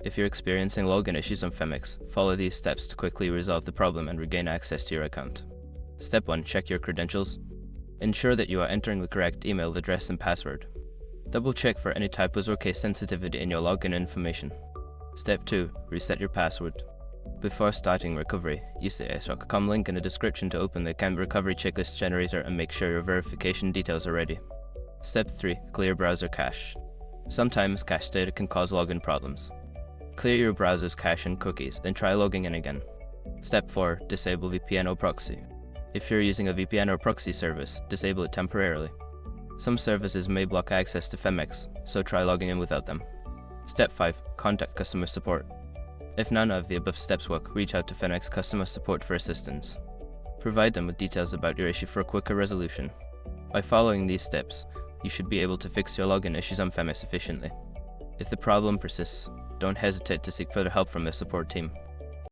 If you're experiencing login issues on Phemex, follow these steps to quickly resolve the problem and regain access to your account. Step 1. Check your credentials. Ensure that you are entering the correct email address and password. Double check for any typos or case sensitivity in your login information. Step 2. Reset your password. Before starting recovery, use the srock.com link in the description to open the account recovery checklist generator and make sure your verification details are ready. Step 3. Clear browser cache. Sometimes cache data can cause login problems. Clear your browser's cache and cookies, then try logging in again. Step 4. Disable VPN or proxy. If you're using a VPN or proxy service, disable it temporarily. Some services may block access to Phemex, so try logging in without them. Step 5. Contact customer support. If none of the above steps work, reach out to Phemex customer support for assistance. Provide them with details about your issue for a quicker resolution. By following these steps, you should be able to fix your login issues on Phemex efficiently. If the problem persists, don't hesitate to seek further help from the support team.